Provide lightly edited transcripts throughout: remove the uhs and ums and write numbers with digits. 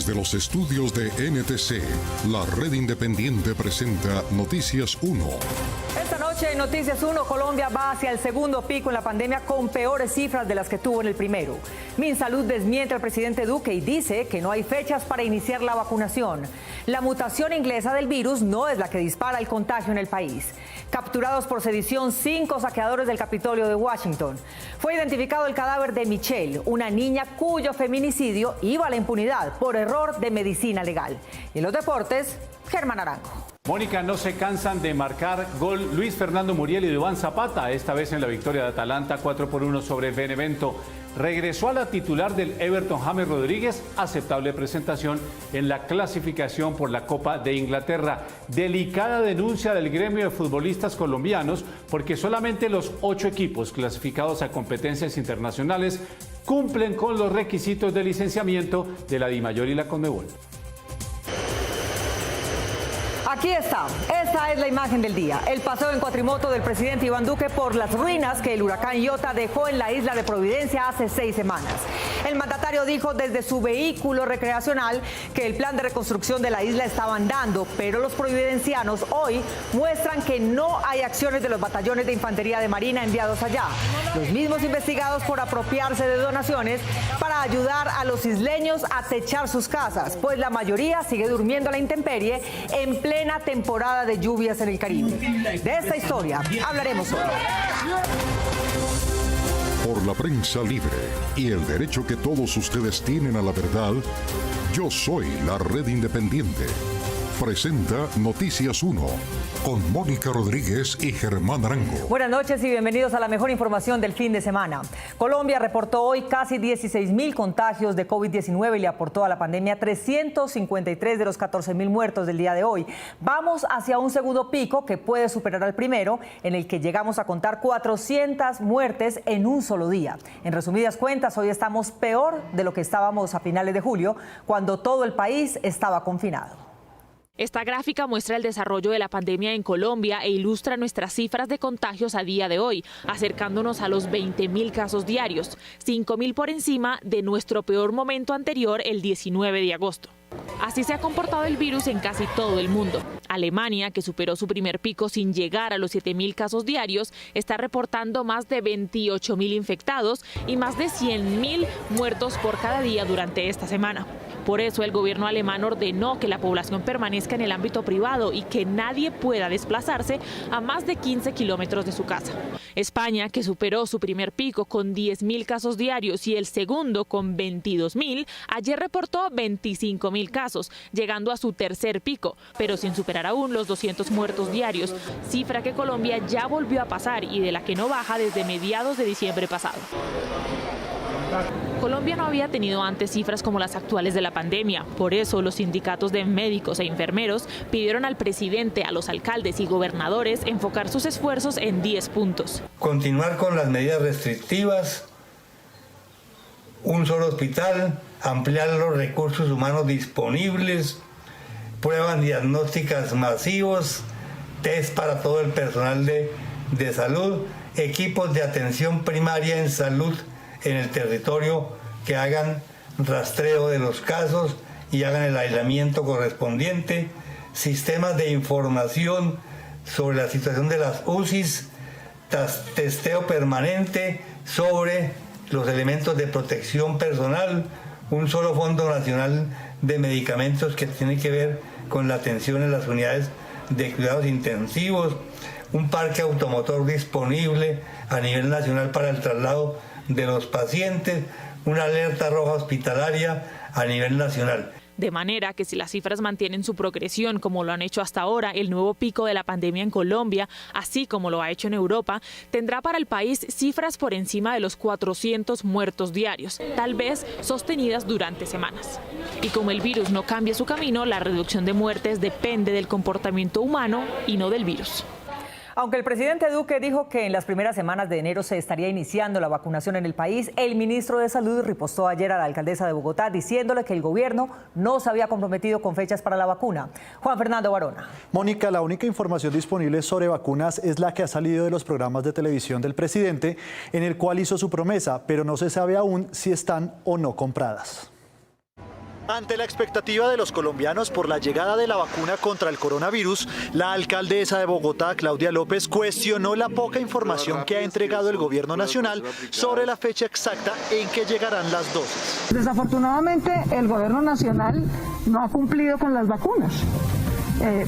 Desde los estudios de NTC, la red independiente presenta Noticias 1. Esta noche en Noticias 1, Colombia va hacia el segundo pico en la pandemia con peores cifras de las que tuvo en el primero. Minsalud desmiente al presidente Duque y dice que no hay fechas para iniciar la vacunación. La mutación inglesa del virus no es la que dispara el contagio en el país. Capturados por sedición 5 saqueadores del Capitolio de Washington. Fue identificado el cadáver de Michelle, una niña cuyo feminicidio iba a la impunidad por error de medicina legal. Y en los deportes, Germán Arango. Mónica, no se cansan de marcar gol Luis Fernando Muriel y Duván Zapata, esta vez en la victoria de Atalanta 4-1 sobre Benevento. Regresó a la titular del Everton, James Rodríguez, aceptable presentación en la clasificación por la Copa de Inglaterra. Delicada denuncia del gremio de futbolistas colombianos porque solamente los 8 equipos clasificados a competencias internacionales cumplen con los requisitos de licenciamiento de la DIMAYOR y la CONMEBOL. Aquí está, esta es la imagen del día, el paseo en cuatrimoto del presidente Iván Duque por las ruinas que el huracán Iota dejó en la isla de Providencia hace 6 semanas. El mandatario dijo desde su vehículo recreacional que el plan de reconstrucción de la isla estaba andando, pero los providencianos hoy muestran que no hay acciones de los batallones de infantería de Marina enviados allá, los mismos investigados por apropiarse de donaciones para ayudar a los isleños a techar sus casas, pues la mayoría sigue durmiendo a la intemperie en plena temporada de lluvias en el Caribe. De esta historia hablaremos hoy. Por la prensa libre y el derecho que todos ustedes tienen a la verdad, yo soy la red independiente. Presenta Noticias 1 con Mónica Rodríguez y Germán Arango. Buenas noches y bienvenidos a la mejor información del fin de semana. Colombia reportó hoy casi 16.000 contagios de COVID-19 y le aportó a la pandemia 353 de los 14.000 muertos del día de hoy. Vamos hacia un segundo pico que puede superar al primero, en el que llegamos a contar 400 muertes en un solo día. En resumidas cuentas, hoy estamos peor de lo que estábamos a finales de julio, cuando todo el país estaba confinado. Esta gráfica muestra el desarrollo de la pandemia en Colombia e ilustra nuestras cifras de contagios a día de hoy, acercándonos a los 20.000 casos diarios, 5.000 por encima de nuestro peor momento anterior, el 19 de agosto. Así se ha comportado el virus en casi todo el mundo. Alemania, que superó su primer pico sin llegar a los 7.000 casos diarios, está reportando más de 28.000 infectados y más de 100.000 muertos por cada día durante esta semana. Por eso el gobierno alemán ordenó que la población permanezca en el ámbito privado y que nadie pueda desplazarse a más de 15 kilómetros de su casa. España, que superó su primer pico con 10.000 casos diarios y el segundo con 22.000, ayer reportó 25.000 casos, llegando a su tercer pico, pero sin superar aún los 200 muertos diarios, cifra que Colombia ya volvió a pasar y de la que no baja desde mediados de diciembre pasado. Colombia no había tenido antes cifras como las actuales de la pandemia. Por eso los sindicatos de médicos e enfermeros pidieron al presidente, a los alcaldes y gobernadores enfocar sus esfuerzos en 10 puntos. Continuar con las medidas restrictivas, un solo hospital, ampliar los recursos humanos disponibles, pruebas diagnósticas masivos, test para todo el personal de salud, equipos de atención primaria en salud en el territorio que hagan rastreo de los casos y hagan el aislamiento correspondiente, sistemas de información sobre la situación de las UCIs, testeo permanente sobre los elementos de protección personal, un solo Fondo Nacional de Medicamentos que tiene que ver con la atención en las unidades de cuidados intensivos, un parque automotor disponible a nivel nacional para el traslado de los pacientes, una alerta roja hospitalaria a nivel nacional. De manera que si las cifras mantienen su progresión como lo han hecho hasta ahora, el nuevo pico de la pandemia en Colombia, así como lo ha hecho en Europa, tendrá para el país cifras por encima de los 400 muertos diarios, tal vez sostenidas durante semanas. Y como el virus no cambia su camino, la reducción de muertes depende del comportamiento humano y no del virus. Aunque el presidente Duque dijo que en las primeras semanas de enero se estaría iniciando la vacunación en el país, el ministro de Salud ripostó ayer a la alcaldesa de Bogotá diciéndole que el gobierno no se había comprometido con fechas para la vacuna. Juan Fernando Barona. Mónica, la única información disponible sobre vacunas es la que ha salido de los programas de televisión del presidente, en el cual hizo su promesa, pero no se sabe aún si están o no compradas. Ante la expectativa de los colombianos por la llegada de la vacuna contra el coronavirus, la alcaldesa de Bogotá, Claudia López, cuestionó la poca información que ha entregado el gobierno nacional sobre la fecha exacta en que llegarán las dosis. Desafortunadamente, el gobierno nacional no ha cumplido con las vacunas.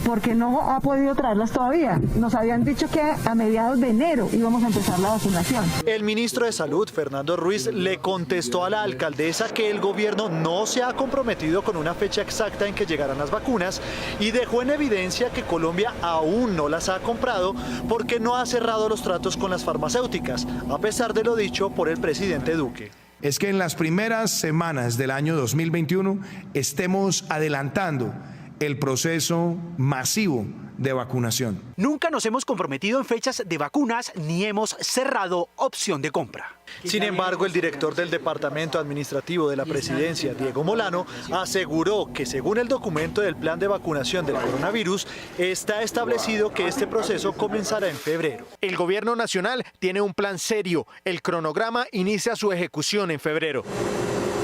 Porque no ha podido traerlas todavía. Nos habían dicho que a mediados de enero íbamos a empezar la vacunación. El ministro de Salud, Fernando Ruiz, le contestó a la alcaldesa que el gobierno no se ha comprometido con una fecha exacta en que llegarán las vacunas y dejó en evidencia que Colombia aún no las ha comprado porque no ha cerrado los tratos con las farmacéuticas, a pesar de lo dicho por el presidente Duque. Es que en las primeras semanas del año 2021 estemos adelantando el proceso masivo de vacunación. Nunca nos hemos comprometido en fechas de vacunas ni hemos cerrado opción de compra. Sin embargo, el director del Departamento Administrativo de la Presidencia, Diego Molano, aseguró que según el documento del plan de vacunación del coronavirus, está establecido que este proceso comenzará en febrero. El gobierno nacional tiene un plan serio. El cronograma inicia su ejecución en febrero.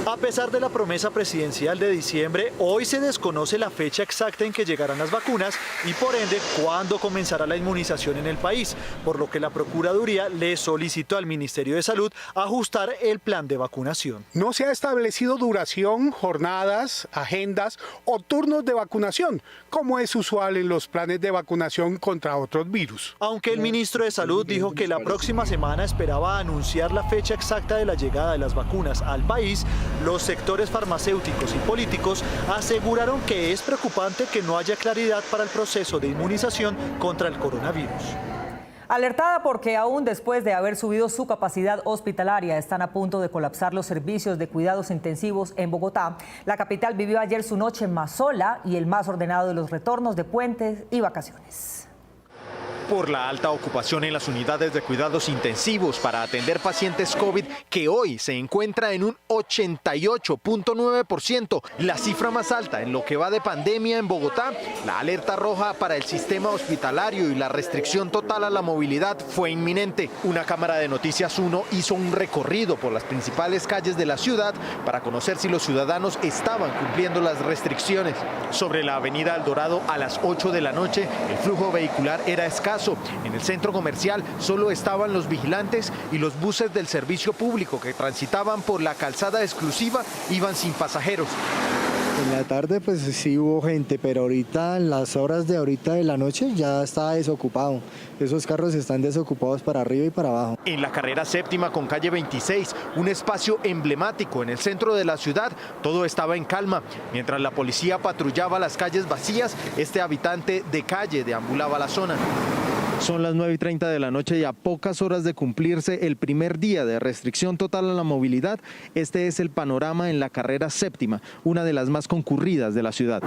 A pesar de la promesa presidencial de diciembre, hoy se desconoce la fecha exacta en que llegarán las vacunas y por ende cuándo comenzará la inmunización en el país, por lo que la Procuraduría le solicitó al Ministerio de Salud ajustar el plan de vacunación. No se ha establecido duración, jornadas, agendas o turnos de vacunación, como es usual en los planes de vacunación contra otros virus. Aunque el ministro de Salud dijo que la próxima semana esperaba anunciar la fecha exacta de la llegada de las vacunas al país, los sectores farmacéuticos y políticos aseguraron que es preocupante que no haya claridad para el proceso de inmunización contra el coronavirus. Alertada porque aún después de haber subido su capacidad hospitalaria, están a punto de colapsar los servicios de cuidados intensivos en Bogotá. La capital vivió ayer su noche más sola y el más ordenado de los retornos de puentes y vacaciones. Por la alta ocupación en las unidades de cuidados intensivos para atender pacientes COVID, que hoy se encuentra en un 88.9%, la cifra más alta en lo que va de pandemia en Bogotá, la alerta roja para el sistema hospitalario y la restricción total a la movilidad fue inminente. Una cámara de Noticias 1 hizo un recorrido por las principales calles de la ciudad para conocer si los ciudadanos estaban cumpliendo las restricciones. Sobre la avenida El Dorado a las 8 de la noche, el flujo vehicular era escaso. En el centro comercial solo estaban los vigilantes y los buses del servicio público que transitaban por la calzada exclusiva iban sin pasajeros. En la tarde pues sí hubo gente, pero ahorita en las horas de ahorita de la noche ya está desocupado. Esos carros están desocupados para arriba y para abajo. En la carrera séptima con calle 26, un espacio emblemático en el centro de la ciudad, todo estaba en calma. Mientras la policía patrullaba las calles vacías, este habitante de calle deambulaba la zona. Son las 9:30 de la noche y a pocas horas de cumplirse el primer día de restricción total a la movilidad, este es el panorama en la carrera séptima, una de las más concurridas de la ciudad.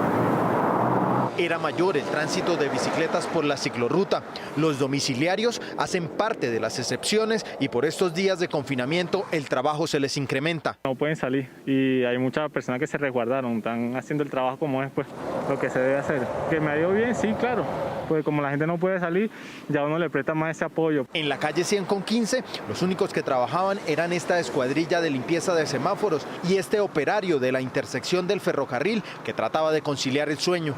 Era mayor el tránsito de bicicletas por la ciclorruta. Los domiciliarios hacen parte de las excepciones y por estos días de confinamiento el trabajo se les incrementa. No pueden salir y hay muchas personas que se resguardaron, están haciendo el trabajo como es pues lo que se debe hacer. Que me ha ido bien, sí, claro, pues como la gente no puede salir, ya uno le presta más ese apoyo. En la calle 100 con 15, los únicos que trabajaban eran esta escuadrilla de limpieza de semáforos y este operario de la intersección del ferrocarril que trataba de conciliar el sueño.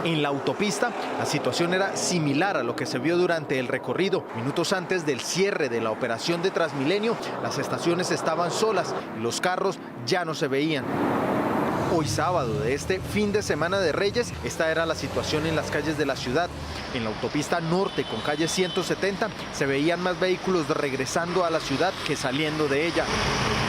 En la autopista, la situación era similar a lo que se vio durante el recorrido. Minutos antes del cierre de la operación de Transmilenio, las estaciones estaban solas y los carros ya no se veían. Hoy sábado de este fin de semana de Reyes, esta era la situación en las calles de la ciudad. En la autopista norte con calle 170 se veían más vehículos regresando a la ciudad que saliendo de ella.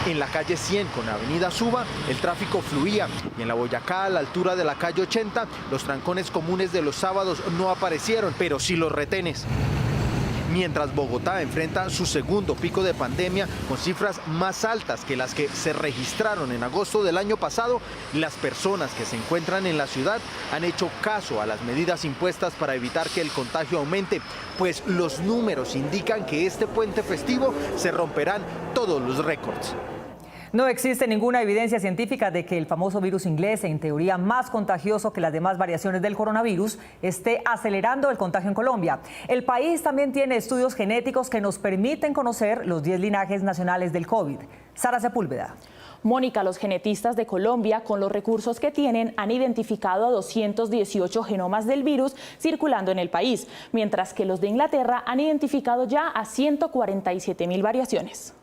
En la calle 100 con avenida Suba el tráfico fluía y en la Boyacá a la altura de la calle 80 los trancones comunes de los sábados no aparecieron, pero sí los retenes. Mientras Bogotá enfrenta su segundo pico de pandemia con cifras más altas que las que se registraron en agosto del año pasado, las personas que se encuentran en la ciudad han hecho caso a las medidas impuestas para evitar que el contagio aumente, pues los números indican que este puente festivo se romperán todos los récords. No existe ninguna evidencia científica de que el famoso virus inglés, en teoría más contagioso que las demás variaciones del coronavirus, esté acelerando el contagio en Colombia. El país también tiene estudios genéticos que nos permiten conocer los 10 linajes nacionales del COVID. Sara Sepúlveda. Mónica, los genetistas de Colombia, con los recursos que tienen, han identificado a 218 genomas del virus circulando en el país, mientras que los de Inglaterra han identificado ya a 147.000 variaciones.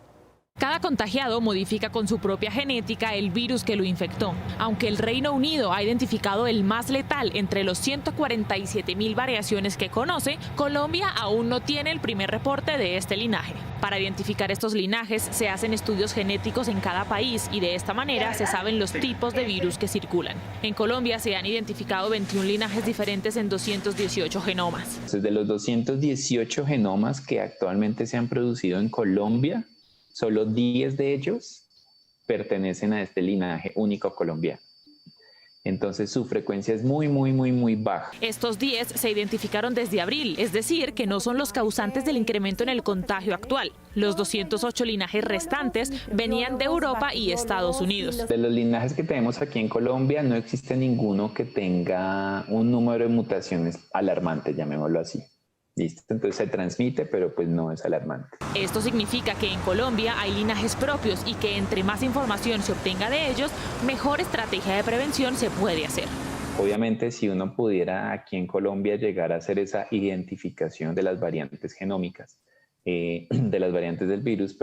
Cada contagiado modifica con su propia genética el virus que lo infectó. Aunque el Reino Unido ha identificado el más letal entre los 147.000 variaciones que conoce, Colombia aún no tiene el primer reporte de este linaje. Para identificar estos linajes se hacen estudios genéticos en cada país y de esta manera se saben los tipos de virus que circulan. En Colombia se han identificado 21 linajes diferentes en 218 genomas. De los 218 genomas que actualmente se han producido en Colombia, solo 10 de ellos pertenecen a este linaje único colombiano. Entonces su frecuencia es muy baja. Estos 10 se identificaron desde abril, es decir, que no son los causantes del incremento en el contagio actual. Los 208 linajes restantes venían de Europa y Estados Unidos. De los linajes que tenemos aquí en Colombia, no existe ninguno que tenga un número de mutaciones alarmante, llamémoslo así. ¿Listo? Entonces se transmite, pero pues no es alarmante. Esto significa que en Colombia hay linajes propios y que entre más información se obtenga de ellos, mejor estrategia de prevención se puede hacer. Obviamente, si uno pudiera aquí en Colombia llegar a hacer esa identificación de las variantes genómicas, de las variantes del virus,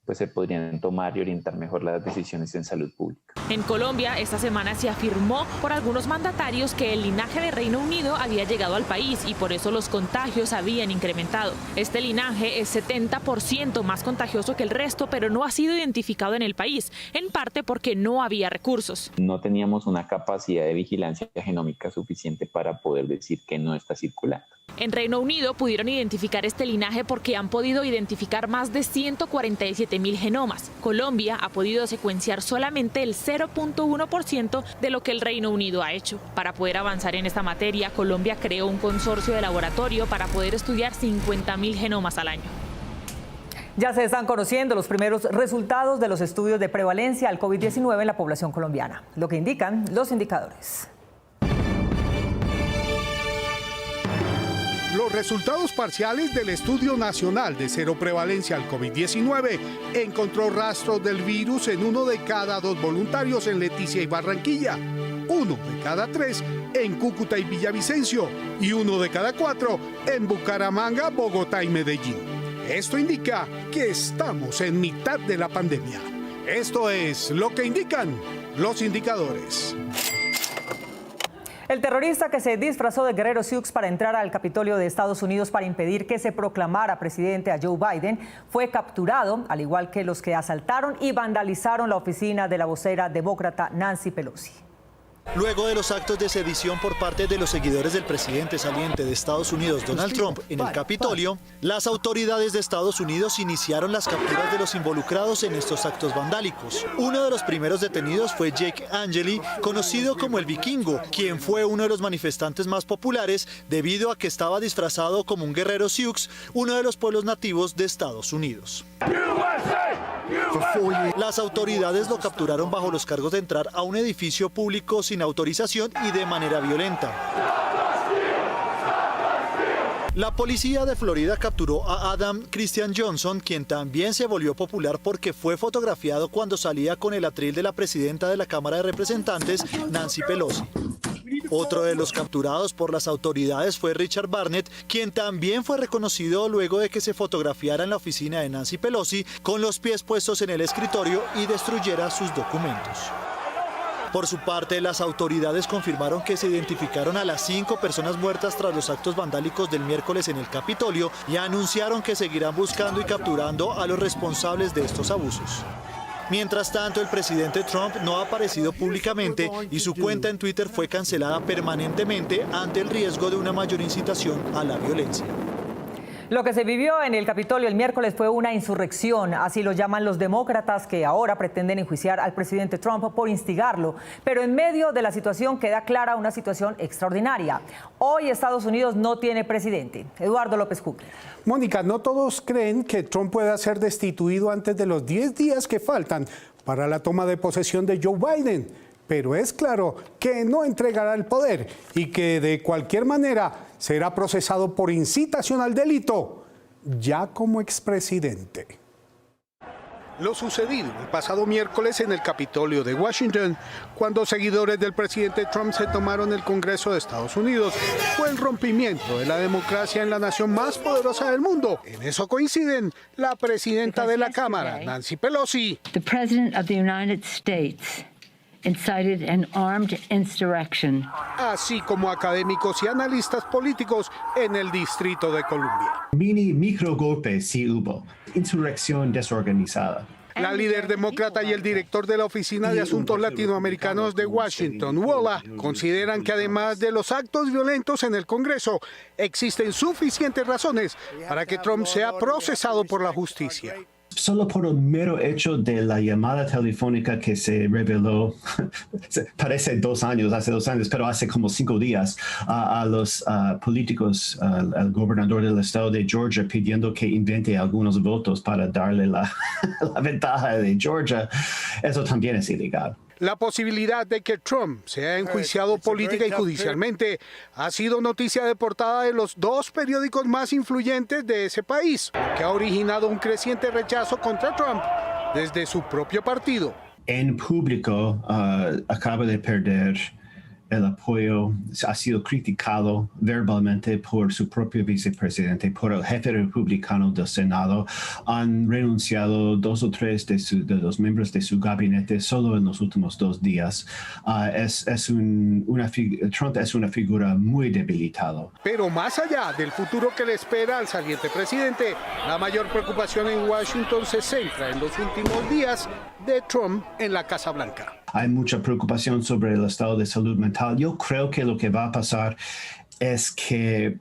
pues se podrían tomar y orientar mejor las decisiones en salud pública. En Colombia, esta semana se afirmó por algunos mandatarios que el linaje de Reino Unido había llegado al país y por eso los contagios habían incrementado. Este linaje es 70% más contagioso que el resto, pero no ha sido identificado en el país, en parte porque no había recursos. No teníamos una capacidad de vigilancia genómica suficiente para poder decir que no está circulando. En Reino Unido pudieron identificar este linaje porque han podido identificar más de 147.000 genomas. Colombia ha podido secuenciar solamente el 0.1% de lo que el Reino Unido ha hecho. Para poder avanzar en esta materia, Colombia creó un consorcio de laboratorio para poder estudiar 50.000 genomas al año. Ya se están conociendo los primeros resultados de los estudios de prevalencia al COVID-19 en la población colombiana, lo que indican los indicadores. Los resultados parciales del Estudio Nacional de Cero Prevalencia al COVID-19 encontró rastros del virus en 1 de cada 2 voluntarios en Leticia y Barranquilla, 1 de cada 3 en Cúcuta y Villavicencio y 1 de cada 4 en Bucaramanga, Bogotá y Medellín. Esto indica que estamos en mitad de la pandemia. Esto es lo que indican los indicadores. El terrorista que se disfrazó de guerrero Sioux para entrar al Capitolio de Estados Unidos para impedir que se proclamara presidente a Joe Biden fue capturado, al igual que los que asaltaron y vandalizaron la oficina de la vocera demócrata Nancy Pelosi. Luego de los actos de sedición por parte de los seguidores del presidente saliente de Estados Unidos, Donald Trump, en el Capitolio, las autoridades de Estados Unidos iniciaron las capturas de los involucrados en estos actos vandálicos. Uno de los primeros detenidos fue Jake Angeli, conocido como el Vikingo, quien fue uno de los manifestantes más populares debido a que estaba disfrazado como un guerrero Sioux, uno de los pueblos nativos de Estados Unidos. Las autoridades lo capturaron bajo los cargos de entrar a un edificio público sin autorización y de manera violenta. La policía de Florida capturó a Adam Christian Johnson, quien también se volvió popular porque fue fotografiado cuando salía con el atril de la presidenta de la Cámara de Representantes, Nancy Pelosi. Otro de los capturados por las autoridades fue Richard Barnett, quien también fue reconocido luego de que se fotografiara en la oficina de Nancy Pelosi con los pies puestos en el escritorio y destruyera sus documentos. Por su parte, las autoridades confirmaron que se identificaron a las 5 personas muertas tras los actos vandálicos del miércoles en el Capitolio y anunciaron que seguirán buscando y capturando a los responsables de estos abusos. Mientras tanto, el presidente Trump no ha aparecido públicamente y su cuenta en Twitter fue cancelada permanentemente ante el riesgo de una mayor incitación a la violencia. Lo que se vivió en el Capitolio el miércoles fue una insurrección, así lo llaman los demócratas que ahora pretenden enjuiciar al presidente Trump por instigarlo. Pero en medio de la situación queda clara una situación extraordinaria. Hoy Estados Unidos no tiene presidente. Eduardo López Kugler. Mónica, no todos creen que Trump pueda ser destituido antes de los 10 días que faltan para la toma de posesión de Joe Biden. Pero es claro que no entregará el poder y que de cualquier manera será procesado por incitación al delito, ya como expresidente. lo sucedido el pasado miércoles en el Capitolio de Washington, cuando seguidores del presidente Trump se tomaron el Congreso de Estados Unidos, fue el rompimiento de la democracia en la nación más poderosa del mundo. En eso coinciden la presidenta de la Cámara, Nancy Pelosi. The President of the United States incited an armed insurrection. Así como académicos y analistas políticos en el Distrito de Columbia. Micro golpes sí hubo, insurrección desorganizada. La líder demócrata y el director de la Oficina de Asuntos Latinoamericanos de Washington, Walla, consideran que además de los actos violentos en el Congreso, existen suficientes razones para que Trump sea procesado por la justicia. Solo por el mero hecho de la llamada telefónica que se reveló, parece hace 2 años, pero hace como 5 días, a los políticos, al gobernador del estado de Georgia, pidiendo que invente algunos votos para darle la ventaja de Georgia, eso también es ilegal. La posibilidad de que Trump sea enjuiciado política y judicialmente ha sido noticia de portada de los 2 periódicos más influyentes de ese país, que ha originado un creciente rechazo contra Trump desde su propio partido. En público acaba de perder el apoyo, ha sido criticado verbalmente por su propio vicepresidente, por el jefe republicano del Senado. Han renunciado 2 o 3 de los miembros de su gabinete solo en los últimos 2 días. Trump es una figura muy debilitada. Pero más allá del futuro que le espera al saliente presidente, la mayor preocupación en Washington se centra en los últimos días de Trump en la Casa Blanca. Hay mucha preocupación sobre el estado de salud mental. Yo creo que lo que va a pasar es que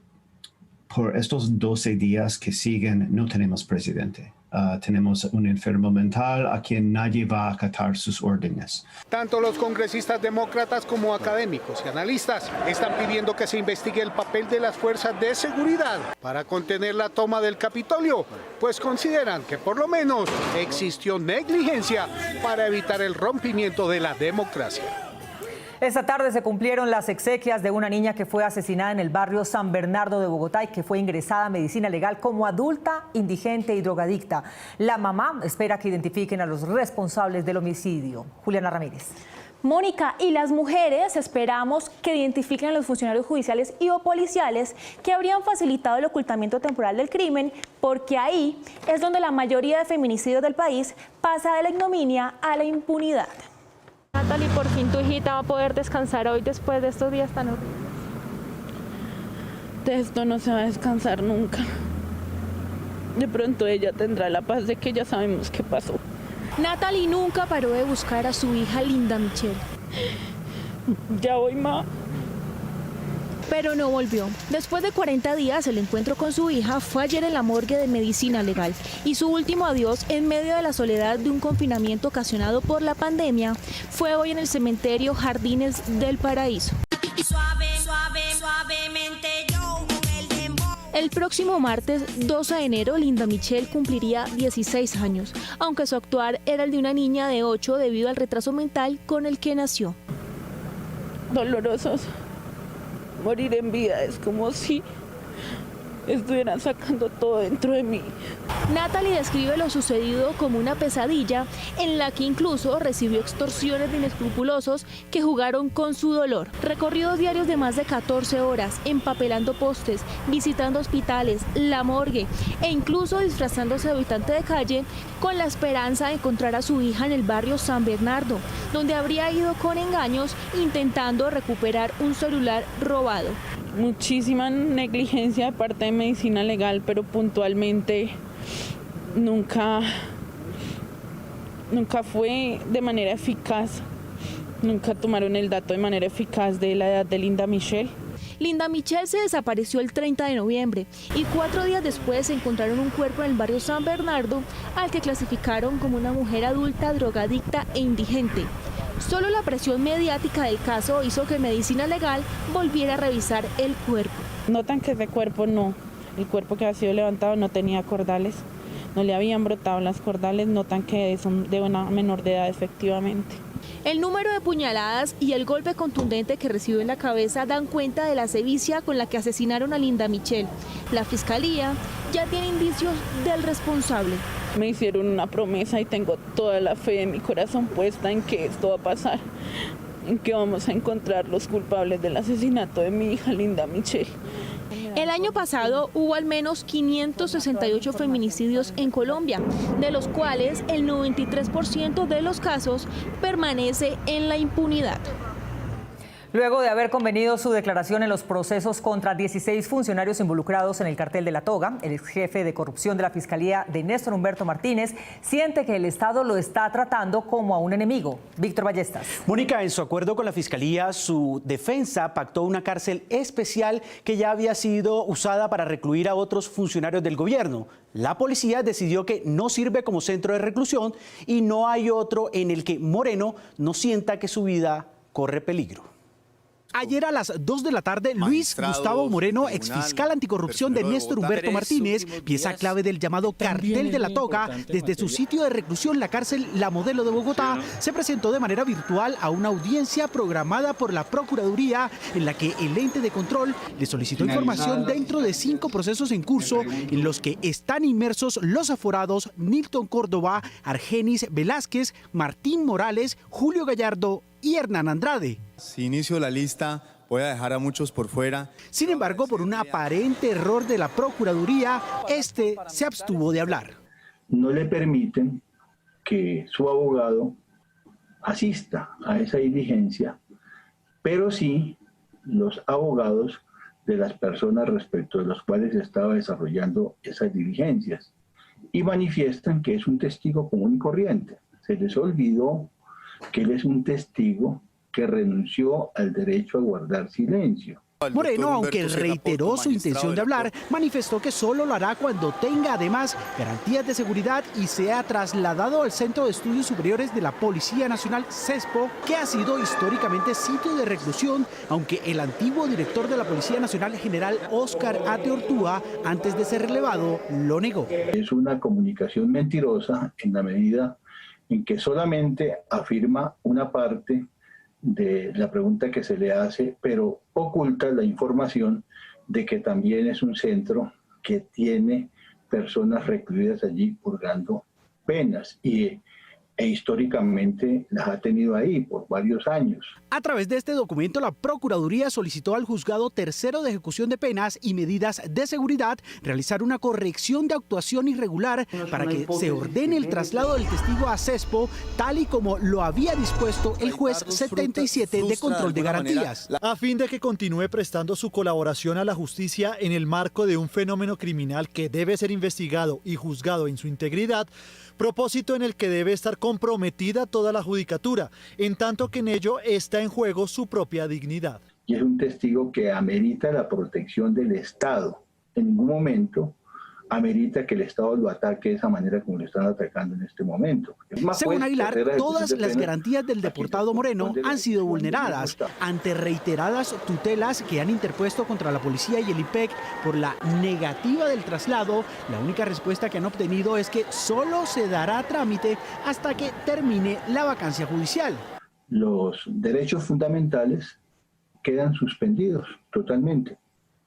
por estos 12 días que siguen no tenemos presidente. Tenemos un enfermo mental a quien nadie va a acatar sus órdenes. Tanto los congresistas demócratas como académicos y analistas están pidiendo que se investigue el papel de las fuerzas de seguridad para contener la toma del Capitolio, pues consideran que por lo menos existió negligencia para evitar el rompimiento de la democracia. Esta tarde se cumplieron las exequias de una niña que fue asesinada en el barrio San Bernardo de Bogotá y que fue ingresada a medicina legal como adulta, indigente y drogadicta. La mamá espera que identifiquen a los responsables del homicidio. Juliana Ramírez. Mónica, y las mujeres esperamos que identifiquen a los funcionarios judiciales y o policiales que habrían facilitado el ocultamiento temporal del crimen, porque ahí es donde la mayoría de feminicidios del país pasa de la ignominia a la impunidad. Natalie, por fin tu hijita va a poder descansar hoy después de estos días tan horribles. De esto no se va a descansar nunca. De pronto ella tendrá la paz de que ya sabemos qué pasó. Natalie nunca paró de buscar a su hija Linda Michelle. Ya voy, ma. Pero no volvió. Después de 40 días, el encuentro con su hija fue ayer en la morgue de medicina legal. Y su último adiós en medio de la soledad de un confinamiento ocasionado por la pandemia fue hoy en el cementerio Jardines del Paraíso. El próximo martes 12 de enero, Linda Michelle cumpliría 16 años, aunque su actuar era el de una niña de 8 debido al retraso mental con el que nació. Dolorosos. Morir en vida es como si estuvieran sacando todo dentro de mí. Natalie describe lo sucedido como una pesadilla en la que incluso recibió extorsiones de inescrupulosos que jugaron con su dolor. Recorridos diarios de más de 14 horas, empapelando postes, visitando hospitales, la morgue e incluso disfrazándose de habitante de calle con la esperanza de encontrar a su hija en el barrio San Bernardo, donde habría ido con engaños intentando recuperar un celular robado. Muchísima negligencia de parte de medicina legal, pero puntualmente nunca fue de manera eficaz. Nunca tomaron el dato de manera eficaz de la edad de Linda Michelle. Linda Michelle se desapareció el 30 de noviembre y 4 días después encontraron un cuerpo en el barrio San Bernardo al que clasificaron como una mujer adulta, drogadicta e indigente. Solo la presión mediática del caso hizo que Medicina Legal volviera a revisar el cuerpo. Notan que ese cuerpo no, el cuerpo que había sido levantado no tenía cordales, no le habían brotado las cordales, notan que son de una menor de edad efectivamente. El número de puñaladas y el golpe contundente que recibió en la cabeza dan cuenta de la sevicia con la que asesinaron a Linda Michelle. La fiscalía ya tiene indicios del responsable. Me hicieron una promesa y tengo toda la fe de mi corazón puesta en que esto va a pasar, en que vamos a encontrar los culpables del asesinato de mi hija Linda Michelle. El año pasado hubo al menos 568 feminicidios en Colombia, de los cuales el 93% de los casos permanece en la impunidad. Luego de haber convenido su declaración en los procesos contra 16 funcionarios involucrados en el cartel de La Toga, el ex jefe de corrupción de la Fiscalía de Néstor Humberto Martínez siente que el Estado lo está tratando como a un enemigo. Víctor Ballestas. Mónica, en su acuerdo con la Fiscalía, su defensa pactó una cárcel especial que ya había sido usada para recluir a otros funcionarios del gobierno. La policía decidió que no sirve como centro de reclusión y no hay otro en el que Moreno no sienta que su vida corre peligro. Ayer a las 2 de la tarde, Luis Gustavo Moreno, exfiscal anticorrupción de Néstor Humberto Martínez, pieza clave del llamado Cartel de la Toga, desde su sitio de reclusión, la cárcel La Modelo de Bogotá, se presentó de manera virtual a una audiencia programada por la Procuraduría, en la que el ente de control le solicitó información dentro de 5 procesos en curso, en los que están inmersos los aforados Nilton Córdoba, Argenis Velázquez, Martín Morales, Julio Gallardo y Hernán Andrade. Si inicio la lista, voy a dejar a muchos por fuera. Sin embargo, por un aparente error de la Procuraduría, se abstuvo de hablar. No le permiten que su abogado asista a esa diligencia, pero sí los abogados de las personas respecto de los cuales estaba desarrollando esas diligencias, y manifiestan que es un testigo común y corriente. Se les olvidó que él es un testigo que renunció al derecho a guardar silencio. Moreno, aunque reiteró su intención de hablar, manifestó que solo lo hará cuando tenga además garantías de seguridad y sea trasladado al Centro de Estudios Superiores de la Policía Nacional, CESPO, que ha sido históricamente sitio de reclusión, aunque el antiguo director de la Policía Nacional, general Óscar Ate Ortúa, antes de ser relevado, lo negó. Es una comunicación mentirosa en la medida en que solamente afirma una parte de la pregunta que se le hace, pero oculta la información de que también es un centro que tiene personas recluidas allí purgando penas e históricamente las ha tenido ahí por varios años. A través de este documento, la Procuraduría solicitó al Juzgado Tercero de Ejecución de Penas y Medidas de Seguridad realizar una corrección de actuación irregular para que se ordene el traslado del testigo a CESPO, tal y como lo había dispuesto el juez 77 de control de garantías. A fin de que continúe prestando su colaboración a la justicia en el marco de un fenómeno criminal que debe ser investigado y juzgado en su integridad, propósito en el que debe estar comprometida toda la judicatura, en tanto que en ello está en juego su propia dignidad. Y es un testigo que amerita la protección del Estado. En ningún momento amerita que el Estado lo ataque de esa manera como lo están atacando en este momento. Según Aguilar, todas las garantías del deportado Moreno han sido vulneradas ante reiteradas tutelas que han interpuesto contra la policía y el IPEC por la negativa del traslado. La única respuesta que han obtenido es que solo se dará trámite hasta que termine la vacancia judicial. Los derechos fundamentales quedan suspendidos totalmente,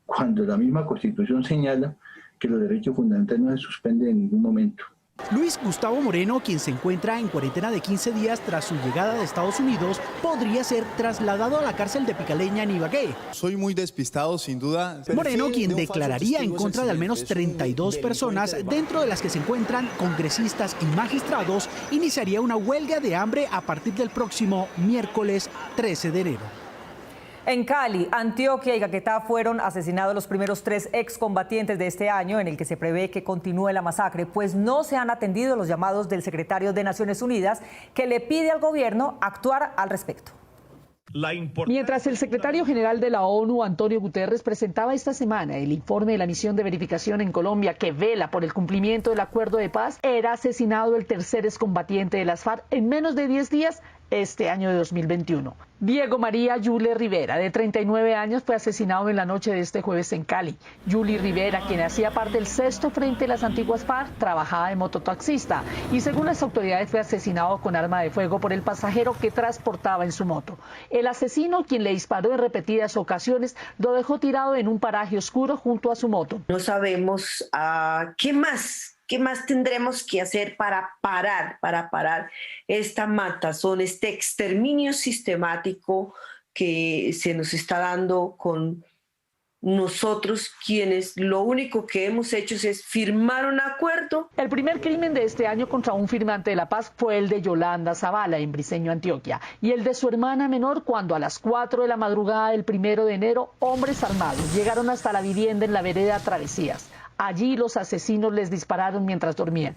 cuando la misma Constitución señala que los derechos fundamentales no se suspenden en ningún momento. Luis Gustavo Moreno, quien se encuentra en cuarentena de 15 días tras su llegada de Estados Unidos, podría ser trasladado a la cárcel de Picaleña en Ibagué. Soy muy despistado, sin duda. Moreno, quien declararía en contra de al menos 32 personas, dentro de las que se encuentran congresistas y magistrados, iniciaría una huelga de hambre a partir del próximo miércoles 13 de enero. En Cali, Antioquia y Caquetá fueron asesinados los primeros 3 excombatientes de este año, en el que se prevé que continúe la masacre, pues no se han atendido los llamados del secretario de Naciones Unidas, que le pide al gobierno actuar al respecto. Mientras el secretario general de la ONU, Antonio Guterres, presentaba esta semana el informe de la misión de verificación en Colombia que vela por el cumplimiento del acuerdo de paz, era asesinado el tercer excombatiente de las FARC en menos de 10 días este año de 2021. Diego María Yule Rivera, de 39 años, fue asesinado en la noche de este jueves en Cali. Yuli Rivera, quien hacía parte del sexto frente de las antiguas FARC, trabajaba de mototaxista y según las autoridades fue asesinado con arma de fuego por el pasajero que transportaba en su moto. El asesino, quien le disparó en repetidas ocasiones, lo dejó tirado en un paraje oscuro junto a su moto. No sabemos a qué más ¿Qué más tendremos que hacer para parar esta matazón, este exterminio sistemático que se nos está dando con nosotros, quienes lo único que hemos hecho es firmar un acuerdo? El primer crimen de este año contra un firmante de la paz fue el de Yolanda Zavala en Briceño, Antioquia, y el de su hermana menor cuando a las 4 de la madrugada del 1 de enero hombres armados llegaron hasta la vivienda en la vereda Travesías. Allí los asesinos les dispararon mientras dormían.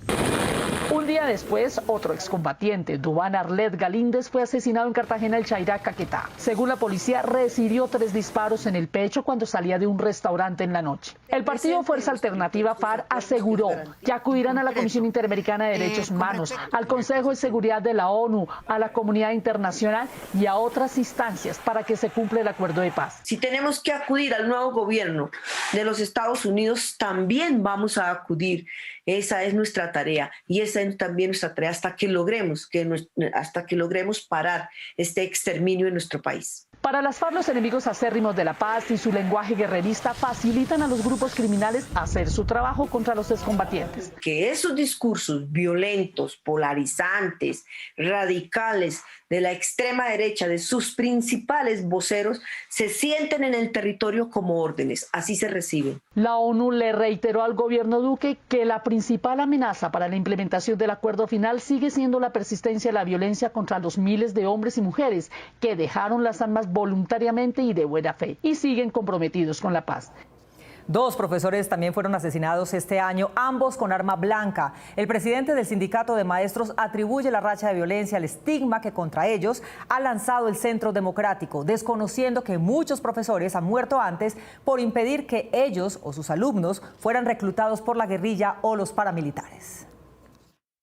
Un día después, otro excombatiente, Duván Arlet Galíndez, fue asesinado en Cartagena del Chairá, Caquetá. Según la policía, recibió 3 disparos en el pecho cuando salía de un restaurante en la noche. El partido Fuerza Alternativa FARC aseguró que acudirán a la Comisión Interamericana de Derechos Humanos, al Consejo de Seguridad de la ONU, a la comunidad internacional y a otras instancias para que se cumpla el acuerdo de paz. Si tenemos que acudir al nuevo gobierno de los Estados Unidos, también vamos a acudir. Esa es nuestra tarea y esa es también nuestra tarea hasta que logremos parar este exterminio en nuestro país. Para las FARC, los enemigos acérrimos de la paz y su lenguaje guerrerista facilitan a los grupos criminales hacer su trabajo contra los excombatientes. Que esos discursos violentos, polarizantes, radicales de la extrema derecha, de sus principales voceros, se sienten en el territorio como órdenes. Así se reciben. La ONU le reiteró al gobierno Duque que la principal amenaza para la implementación del acuerdo final sigue siendo la persistencia de la violencia contra los miles de hombres y mujeres que dejaron las armas voluntariamente y de buena fe y siguen comprometidos con la paz. 2 profesores también fueron asesinados este año, ambos con arma blanca. El presidente del sindicato de maestros atribuye la racha de violencia al estigma que contra ellos ha lanzado el Centro Democrático, desconociendo que muchos profesores han muerto antes por impedir que ellos o sus alumnos fueran reclutados por la guerrilla o los paramilitares.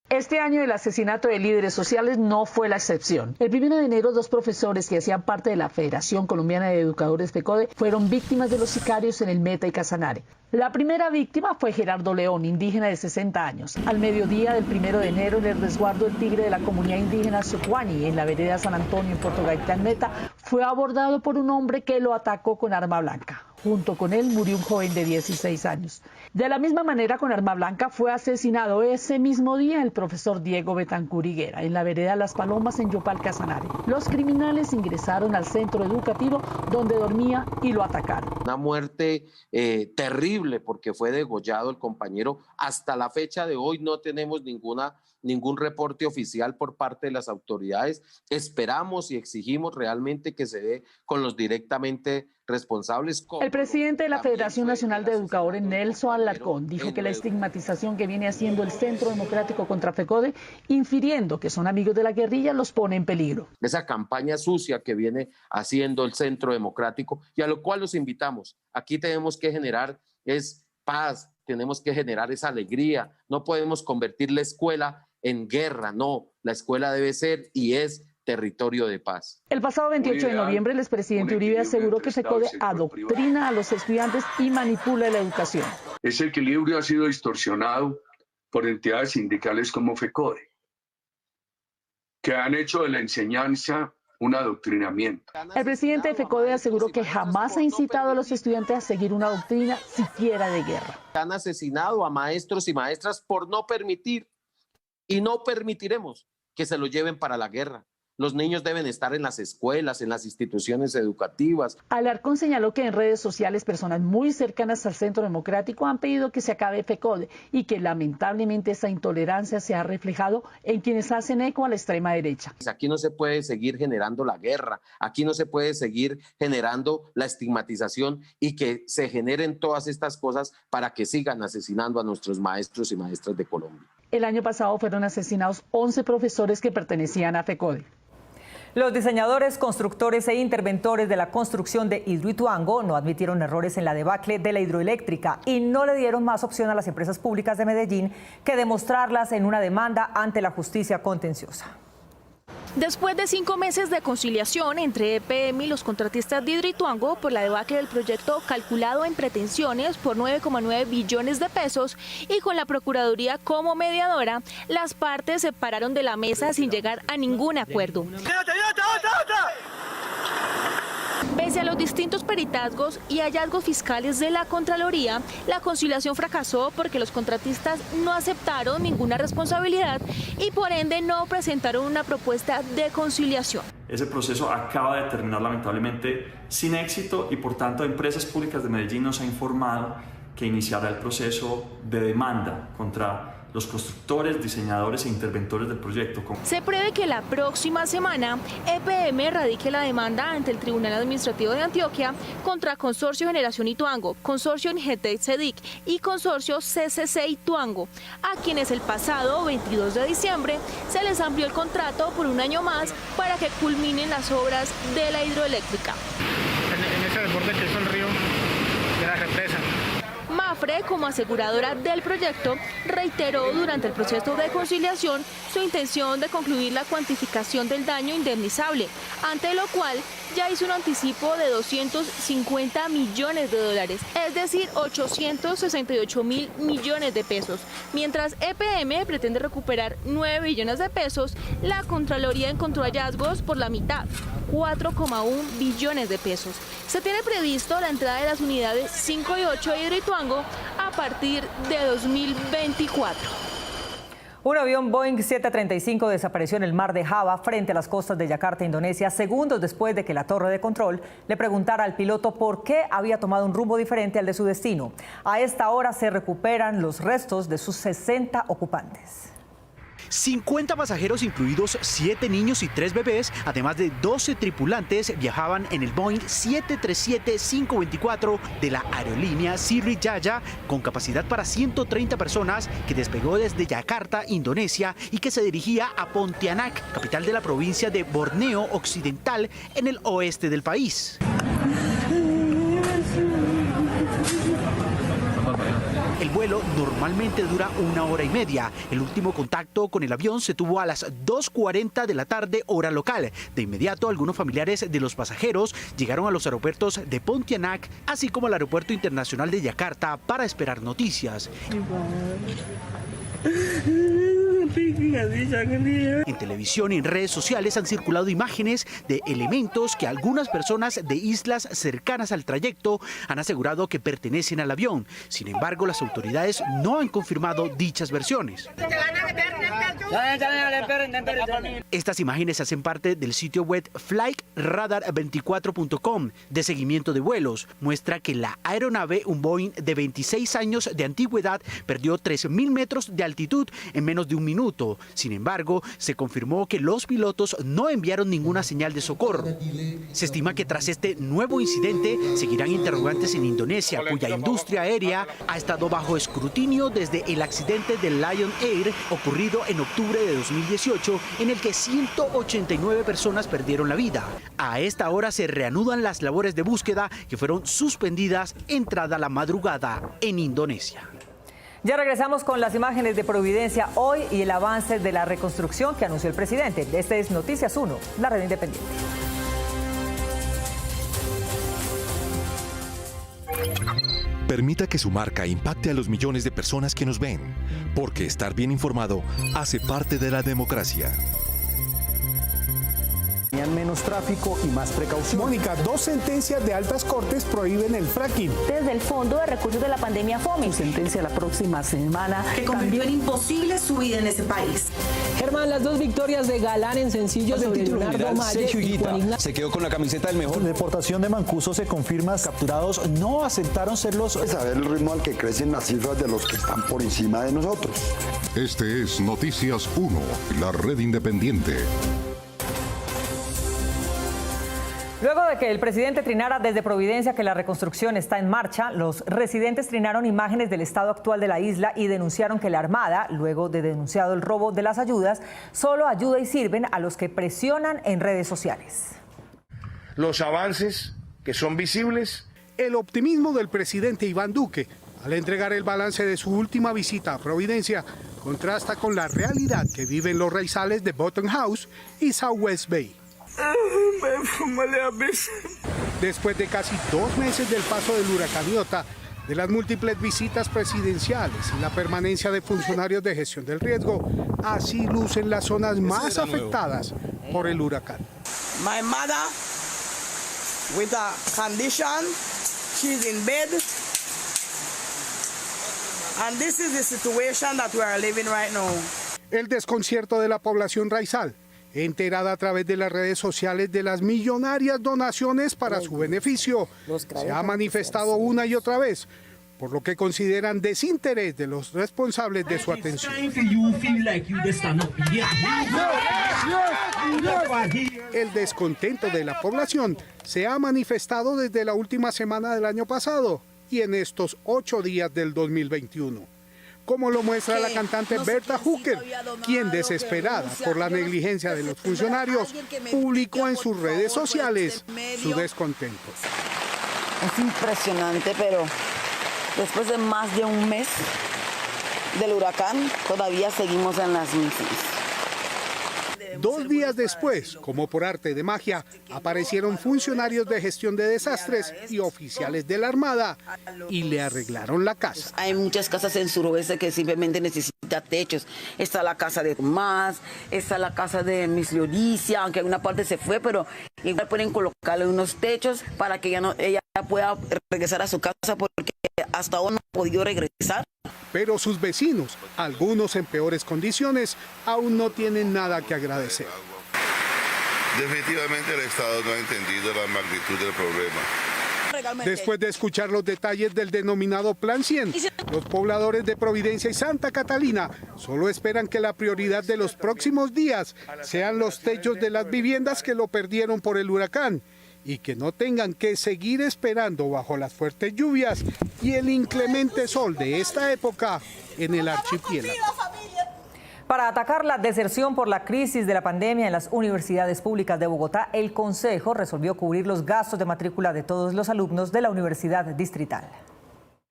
Este año el asesinato de líderes sociales no fue la excepción. El 1 de enero, 2 profesores que hacían parte de la Federación Colombiana de Educadores FECODE fueron víctimas de los sicarios en el Meta y Casanare. La primera víctima fue Gerardo León, indígena de 60 años. Al mediodía del 1 de enero, en el resguardo del Tigre de la comunidad indígena Socuani, en la vereda San Antonio, en Puerto Gaitán, Meta, fue abordado por un hombre que lo atacó con arma blanca. Junto con él murió un joven de 16 años. De la misma manera, con arma blanca fue asesinado ese mismo día el profesor Diego Betancur Higuera, en la vereda Las Palomas, en Yopal, Casanare. Los criminales ingresaron al centro educativo donde dormía y lo atacaron. Una muerte terrible porque fue degollado el compañero. Hasta la fecha de hoy no tenemos ningún reporte oficial por parte de las autoridades. Esperamos y exigimos realmente que se dé con los directamente responsables. El presidente de la Federación Nacional de Educadores, Nelson Alarcón, dijo que la estigmatización que viene haciendo el Centro Democrático contra FECODE, infiriendo que son amigos de la guerrilla, los pone en peligro. Esa campaña sucia que viene haciendo el Centro Democrático y a lo cual los invitamos. Aquí tenemos que generar paz, tenemos que generar esa alegría. No podemos convertir la escuela en guerra, no. La escuela debe ser y es territorio de paz. El pasado 28 de noviembre, el expresidente Uribe aseguró que FECODE adoctrina a los estudiantes y manipula la educación. Ese equilibrio ha sido distorsionado por entidades sindicales como FECODE, que han hecho de la enseñanza un adoctrinamiento. El presidente de FECODE aseguró que jamás ha incitado a los estudiantes a seguir una doctrina siquiera de guerra. Han asesinado a maestros y maestras por no permitir y no permitiremos que se lo lleven para la guerra. Los niños deben estar en las escuelas, en las instituciones educativas. Alarcón señaló que en redes sociales personas muy cercanas al Centro Democrático han pedido que se acabe FECODE y que lamentablemente esa intolerancia se ha reflejado en quienes hacen eco a la extrema derecha. Aquí no se puede seguir generando la guerra, aquí no se puede seguir generando la estigmatización y que se generen todas estas cosas para que sigan asesinando a nuestros maestros y maestras de Colombia. El año pasado fueron asesinados 11 profesores que pertenecían a FECODE. Los diseñadores, constructores e interventores de la construcción de Hidroituango no admitieron errores en la debacle de la hidroeléctrica y no le dieron más opción a las empresas públicas de Medellín que demostrarlas en una demanda ante la justicia contenciosa. Después de 5 meses de conciliación entre EPM y los contratistas de Hidroituango por la debacle del proyecto calculado en pretensiones por 9,9 billones de pesos y con la Procuraduría como mediadora, las partes se pararon de la mesa sin llegar a ningún acuerdo. Pese Pese a los distintos peritazgos y hallazgos fiscales de la Contraloría, la conciliación fracasó porque los contratistas no aceptaron ninguna responsabilidad y por ende no presentaron una propuesta de conciliación. Ese proceso acaba de terminar lamentablemente sin éxito y por tanto Empresas Públicas de Medellín nos ha informado que iniciará el proceso de demanda contra los constructores, diseñadores e interventores del proyecto. Se prevé que la próxima semana EPM radique la demanda ante el Tribunal Administrativo de Antioquia contra Consorcio Generación Ituango, Consorcio Ingetec Cedic y Consorcio CCC Ituango, a quienes el pasado 22 de diciembre se les amplió el contrato por un año más para que culminen las obras de la hidroeléctrica. En ese desborde que hizo el río de la represa. Mapfre, como aseguradora del proyecto, reiteró durante el proceso de conciliación su intención de concluir la cuantificación del daño indemnizable, ante lo cual ya hizo un anticipo de 250 millones de dólares, es decir, 868.000 millones de pesos. Mientras EPM pretende recuperar 9 billones de pesos, la Contraloría encontró hallazgos por la mitad, 4,1 billones de pesos. Se tiene previsto la entrada de las unidades 5 y 8 de Hidroituango a partir de 2024. Un avión Boeing 735 desapareció en el mar de Java frente a las costas de Yakarta, Indonesia, segundos después de que la torre de control le preguntara al piloto por qué había tomado un rumbo diferente al de su destino. A esta hora se recuperan los restos de sus 60 ocupantes. 50 pasajeros, incluidos 7 niños y 3 bebés, además de 12 tripulantes, viajaban en el Boeing 737-524 de la aerolínea Sriwijaya, con capacidad para 130 personas, que despegó desde Yakarta, Indonesia, y que se dirigía a Pontianak, capital de la provincia de Borneo Occidental, en el oeste del país. El vuelo normalmente dura 1 hora y media. El último contacto con el avión se tuvo a las 2:40 de la tarde, hora local. De inmediato, algunos familiares de los pasajeros llegaron a los aeropuertos de Pontianak, así como al aeropuerto internacional de Yakarta, para esperar noticias. En televisión y en redes sociales han circulado imágenes de elementos que algunas personas de islas cercanas al trayecto han asegurado que pertenecen al avión. Sin embargo, las autoridades no han confirmado dichas versiones. Estas imágenes hacen parte del sitio web flightradar24.com de seguimiento de vuelos. Muestra que la aeronave, un Boeing de 26 años de antigüedad, perdió 3.000 metros de altitud en menos de un minuto. Sin embargo, se confirmó que los pilotos no enviaron ninguna señal de socorro. Se estima que tras este nuevo incidente seguirán interrogantes en Indonesia, cuya industria aérea ha estado bajo escrutinio desde el accidente del Lion Air ocurrido en octubre de 2018, en el que 189 personas perdieron la vida. A esta hora se reanudan las labores de búsqueda, que fueron suspendidas entrada la madrugada en Indonesia. Ya regresamos con las imágenes de Providencia hoy y el avance de la reconstrucción que anunció el presidente. Este es Noticias 1, la red independiente. Permita que su marca impacte a los millones de personas que nos ven, porque estar bien informado hace parte de la democracia. Menos tráfico y más precaución. Mónica, 2 sentencias de altas cortes prohíben el fracking. Desde el Fondo de Recursos de la Pandemia FOMI. Su sentencia la próxima semana. Que convirtió en imposible su vida en ese país. Germán, las 2 victorias de Galán en sencillo sobre Leonardo Mayer y Juan Ignacio. Se quedó con la camiseta del mejor. La deportación de Mancuso se confirma. Capturados no aceptaron ser los... Saber el ritmo al que crecen las cifras de los que están por encima de nosotros. Este es Noticias 1, la red independiente. Luego de que el presidente trinara desde Providencia que la reconstrucción está en marcha, los residentes trinaron imágenes del estado actual de la isla y denunciaron que la Armada, luego de denunciado el robo de las ayudas, solo ayuda y sirven a los que presionan en redes sociales. Los avances que son visibles. El optimismo del presidente Iván Duque al entregar el balance de su última visita a Providencia contrasta con la realidad que viven los raizales de Bottom House y Southwest Bay. Después de casi 2 meses del paso del huracán Iota, de las múltiples visitas presidenciales y la permanencia de funcionarios de gestión del riesgo, así lucen las zonas más afectadas por el huracán. My mother with a condition. She's in bed. And this is the situation that we are living right now. El desconcierto de la población raizal, enterada a través de las redes sociales de las millonarias donaciones para su beneficio, se ha manifestado una y otra vez, por lo que consideran desinterés de los responsables de su atención. El descontento de la población se ha manifestado desde la última semana del año pasado y en estos 8 días del 2021. Como lo muestra la cantante Berta Hooker, quien, desesperada por la negligencia de los funcionarios, publicó en sus redes sociales su descontento. Es impresionante, pero después de más de un mes del huracán, todavía seguimos en las mismas. 2 días después, como por arte de magia, aparecieron funcionarios de gestión de desastres y oficiales de la Armada y le arreglaron la casa. Hay muchas casas en Suroeste que simplemente necesitan techos. Está la casa de Tomás, está la casa de Miss Leonicia, aunque una parte se fue, pero igual pueden colocarle unos techos para que ella pueda regresar a su casa, porque hasta ahora no ha podido regresar. Pero sus vecinos, algunos en peores condiciones, aún no tienen nada que agradecer. Definitivamente el Estado no ha entendido la magnitud del problema. Después de escuchar los detalles del denominado Plan 100, los pobladores de Providencia y Santa Catalina solo esperan que la prioridad de los próximos días sean los techos de las viviendas que lo perdieron por el huracán y que no tengan que seguir esperando bajo las fuertes lluvias y el inclemente sol de esta época en el archipiélago. Para atacar la deserción por la crisis de la pandemia en las universidades públicas de Bogotá, el Consejo resolvió cubrir los gastos de matrícula de todos los alumnos de la Universidad Distrital.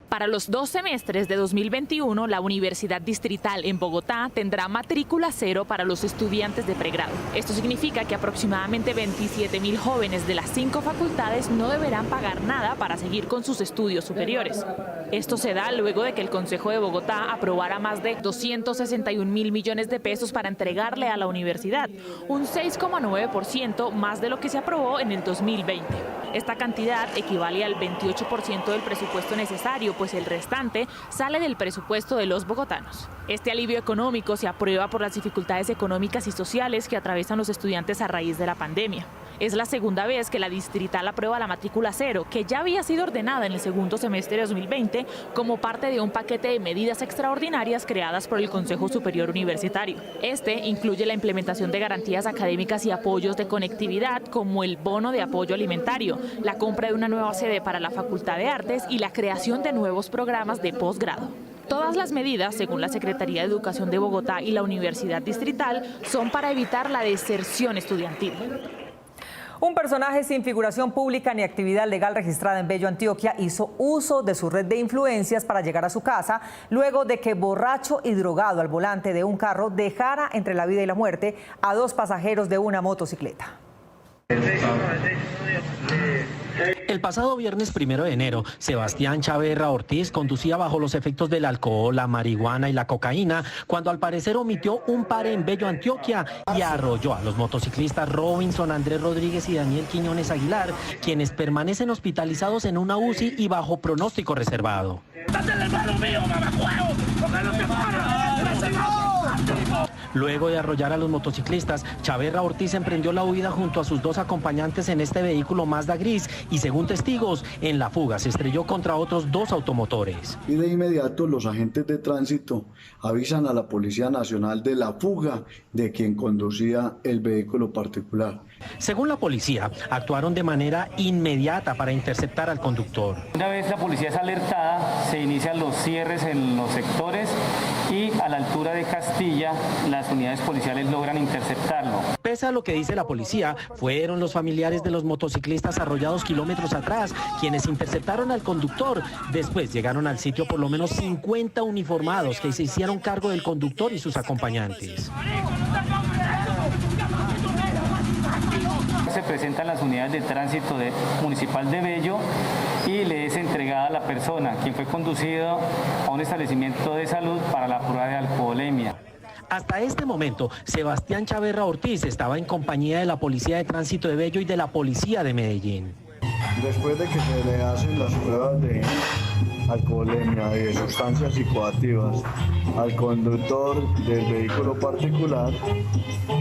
Para los 2 semestres de 2021, la Universidad Distrital en Bogotá tendrá matrícula cero para los estudiantes de pregrado. Esto significa que aproximadamente 27.000 jóvenes de las 5 facultades no deberán pagar nada para seguir con sus estudios superiores. Esto se da luego de que el Consejo de Bogotá aprobara más de 261.000 millones de pesos para entregarle a la universidad, un 6,9% más de lo que se aprobó en el 2020. Esta cantidad equivale al 28% del presupuesto necesario, pues el restante sale del presupuesto de los bogotanos. Este alivio económico se aprueba por las dificultades económicas y sociales que atraviesan los estudiantes a raíz de la pandemia. Es la segunda vez que la Distrital aprueba la matrícula cero, que ya había sido ordenada en el segundo semestre de 2020 como parte de un paquete de medidas extraordinarias creadas por el Consejo Superior Universitario. Este incluye la implementación de garantías académicas y apoyos de conectividad, como el bono de apoyo alimentario, la compra de una nueva sede para la Facultad de Artes y la creación de nuevos programas de posgrado. Todas las medidas, según la Secretaría de Educación de Bogotá y la Universidad Distrital, son para evitar la deserción estudiantil. Un personaje sin figuración pública ni actividad legal registrada en Bello, Antioquia, hizo uso de su red de influencias para llegar a su casa luego de que, borracho y drogado al volante de un carro, dejara entre la vida y la muerte a 2 pasajeros de una motocicleta. El pasado viernes 1 de enero, Sebastián Chaverra Ortiz conducía bajo los efectos del alcohol, la marihuana y la cocaína, cuando al parecer omitió un pare en Bello, Antioquia, y arrolló a los motociclistas Robinson Andrés Rodríguez y Daniel Quiñones Aguilar, quienes permanecen hospitalizados en una UCI y bajo pronóstico reservado. Luego de arrollar a los motociclistas, Chaverra Ortiz emprendió la huida junto a sus 2 acompañantes en este vehículo Mazda gris y, según testigos, en la fuga se estrelló contra otros 2 automotores. Y de inmediato los agentes de tránsito avisan a la Policía Nacional de la fuga de quien conducía el vehículo particular. Según la policía, actuaron de manera inmediata para interceptar al conductor. Una vez la policía es alertada, se inician los cierres en los sectores y a la altura de Castilla las unidades policiales logran interceptarlo. Pese a lo que dice la policía, fueron los familiares de los motociclistas arrollados kilómetros atrás quienes interceptaron al conductor. Después llegaron al sitio por lo menos 50 uniformados que se hicieron cargo del conductor y sus acompañantes. Se presentan las unidades de tránsito municipal de Bello y le es entregada a la persona, quien fue conducido a un establecimiento de salud para la prueba de alcoholemia. Hasta este momento, Sebastián Chaverra Ortiz estaba en compañía de la Policía de Tránsito de Bello y de la Policía de Medellín. Después de que se le hacen las pruebas de alcoholemia y de sustancias psicoactivas al conductor del vehículo particular,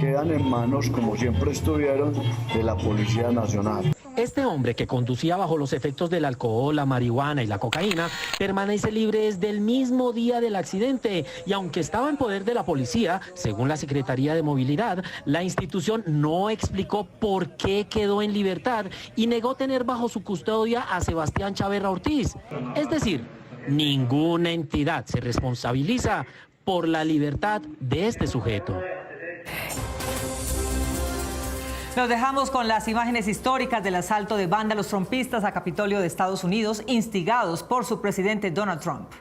quedan en manos, como siempre estuvieron, de la Policía Nacional. Este hombre, que conducía bajo los efectos del alcohol, la marihuana y la cocaína, permanece libre desde el mismo día del accidente y aunque estaba en poder de la policía, según la Secretaría de Movilidad, la institución no explicó por qué quedó en libertad y negó tener bajo su custodia a Sebastián Chaverra Ortiz. Es decir, ninguna entidad se responsabiliza por la libertad de este sujeto. Nos dejamos con las imágenes históricas del asalto de vándalos trumpistas a Capitolio de Estados Unidos, instigados por su presidente Donald Trump.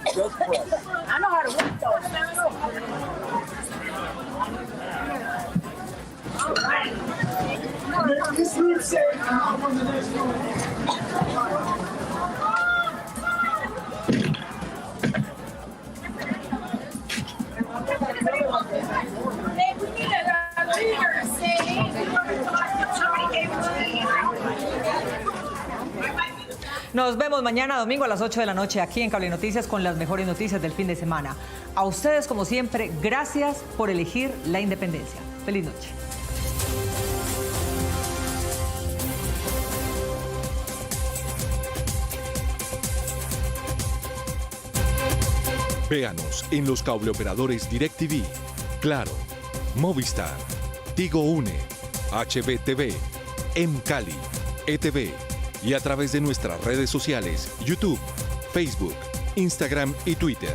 I know how to work those. Nos vemos mañana domingo a las 8 de la noche aquí en Cable Noticias con las mejores noticias del fin de semana. A ustedes, como siempre, gracias por elegir la independencia. Feliz noche. Véanos en los cableoperadores DirecTV, Claro, Movistar, Tigo Une, HBTV, M-Cali, ETV y a través de nuestras redes sociales YouTube, Facebook, Instagram y Twitter.